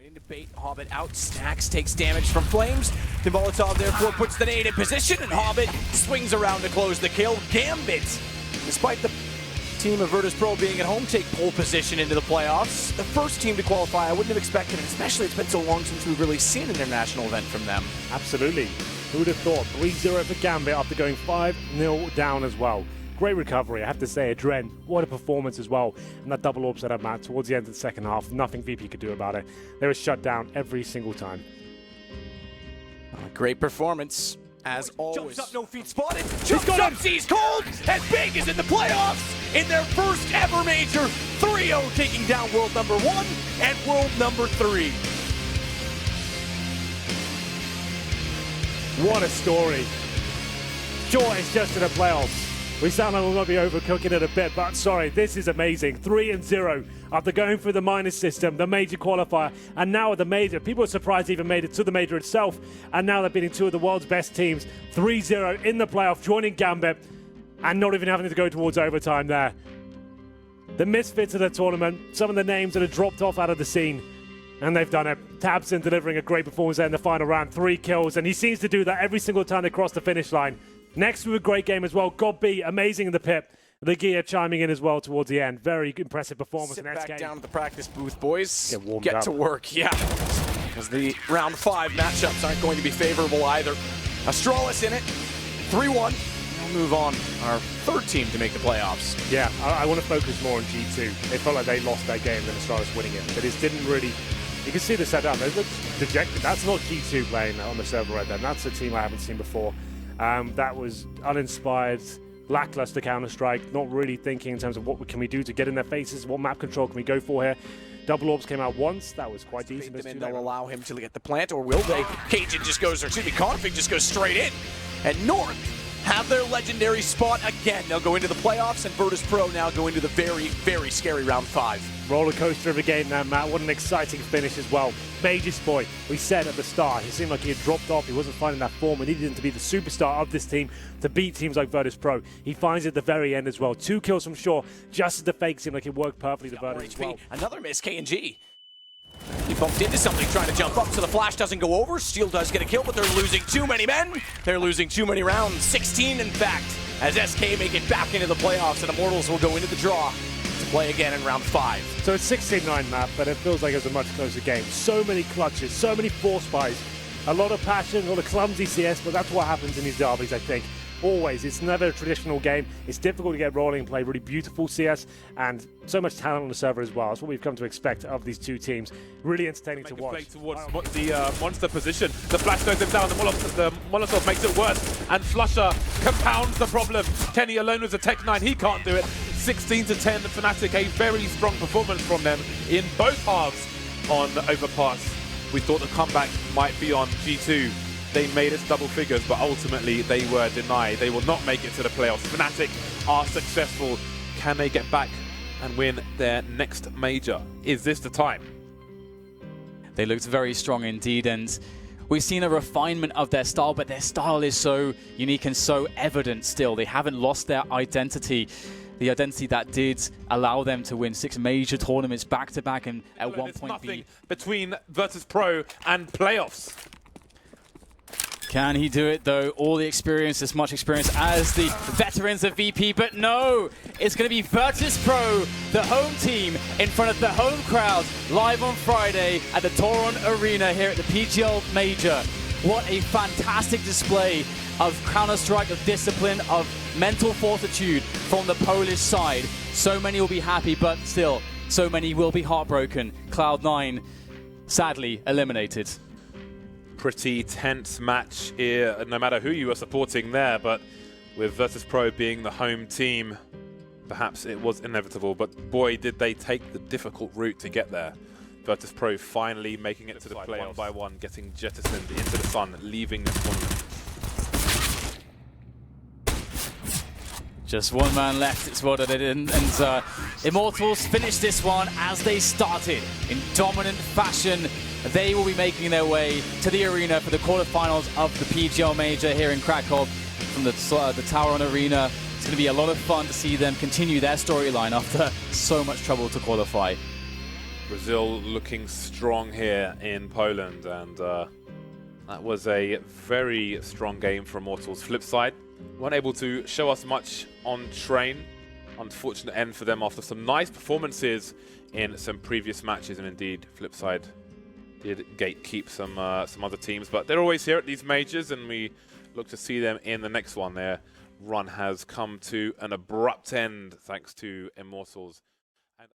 into bait, Hobbit out, Stacks takes damage from Flames. The Molotov therefore puts the nade in position, and Hobbit swings around to close the kill. Gambit, despite the team of Virtus Pro being at home, take pole position into the playoffs. The first team to qualify, I wouldn't have expected it, especially it's been so long since we've really seen an international event from them. Absolutely. Who would have thought? 3-0 for Gambit after going 5-0 down as well. Great recovery, I have to say. Adren, what a performance as well. And that double orb setup, Matt, towards the end of the second half, nothing VP could do about it. They were shut down every single time. Great performance, as always. Jumps up, no feet spotted. Jumps up, sees cold, and Big is in the playoffs in their first ever major. 3-0 taking down world number 1 and world number 3. What a story. Sure, it's just in the playoffs. We sound like we're going to be overcooking it a bit, but sorry, this is amazing. 3-0 after going through the minors system, the major qualifier, and now at the major. People are surprised they even made it to the major itself, and now they're beating two of the world's best teams. 3-0 in the playoff, joining Gambit, and not even having to go towards overtime there. The misfits of the tournament, some of the names that have dropped off out of the scene, and they've done it. Tabson delivering a great performance there in the final round, 3 kills, and he seems to do that every single time they cross the finish line. Next to a great game as well. God B, amazing in the pit. The gear chiming in as well towards the end. Very impressive performance. Sit back down to the practice booth, boys. Get to work, yeah. Because the round 5 matchups aren't going to be favorable either. Astralis in it, 3-1. We'll move on. Our third team to make the playoffs. Yeah, I want to focus more on G2. It felt like they lost that game than Astralis winning it. But it didn't really... You can see the setup. They look dejected. That's not G2 playing on the server right then. That's a team I haven't seen before. That was uninspired, lackluster Counter-Strike, not really thinking in terms of what can we do to get in their faces, what map control can we go for here. Double orbs came out once, that was quite decent. They'll allow him to get the plant, or will they? Cajun just goes, or excuse me, Config just goes straight in. And North have their legendary spot again. They'll go into the playoffs, and Virtus Pro now go into the very, very scary round 5. Roller coaster of a game there, Matt. What an exciting finish as well. Major's boy, we said at the start, he seemed like he had dropped off. He wasn't finding that form. We needed him to be the superstar of this team to beat teams like Virtus Pro. He finds it at the very end as well. 2 kills from Shore, just as the fake seemed like it worked perfectly to Virtus as well. Another miss, K&G. He bumped into something trying to jump up, so the flash doesn't go over. Steel does get a kill, but they're losing too many men. They're losing too many rounds. 16, in fact, as SK make it back into the playoffs, and Immortals will go into the draw to play again in round 5. So it's 16-9, Matt, but it feels like it was a much closer game. So many clutches, so many force buys, a lot of passion, a lot of clumsy CS, but that's what happens in these derbies, I think. Always. It's never a traditional game. It's difficult to get rolling and play really beautiful CS, and so much talent on the server as well. That's what we've come to expect of these two teams. Really entertaining to watch. Towards the monster position. The flash goes him down. The Molotov makes it worse, and Flusher compounds the problem. Kenny alone with the Tech 9. He can't do it. 16-10. Fnatic, a very strong performance from them in both halves on Overpass. We thought the comeback might be on G2. They made it double figures, but ultimately they were denied. They will not make it to the playoffs. Fnatic are successful. Can they get back and win their next major? Is this the time? They looked very strong indeed, and we've seen a refinement of their style, but their style is so unique and so evident still. They haven't lost their identity. The identity that did allow them to win 6 major tournaments back-to-back and at one point be... between Virtus Pro and playoffs. Can he do it, though? All the experience, as much experience as the veterans of VP, but no! It's going to be Virtus Pro, the home team, in front of the home crowd, live on Friday at the Toron Arena here at the PGL Major. What a fantastic display of Counter-Strike, of discipline, of mental fortitude from the Polish side. So many will be happy, but still, so many will be heartbroken. Cloud9, sadly, eliminated. Pretty tense match here, no matter who you are supporting there, but with Virtus Pro being the home team, perhaps it was inevitable, but boy, did they take the difficult route to get there. Virtus Pro finally making it to the playoffs, one by one, getting jettisoned into the sun, leaving the tournament. Just one man left, it's what they did, and Immortals finished this one as they started in dominant fashion. They will be making their way to the arena for the quarterfinals of the PGL Major here in Krakow from the Toron Arena. It's going to be a lot of fun to see them continue their storyline after so much trouble to qualify. Brazil looking strong here in Poland, and that was a very strong game for Immortals. Flip side, weren't able to show us much on train. Unfortunate end for them after some nice performances in some previous matches, and indeed Flip side did gatekeep some other teams, but they're always here at these majors, and we look to see them in the next one. Their run has come to an abrupt end thanks to Immortals.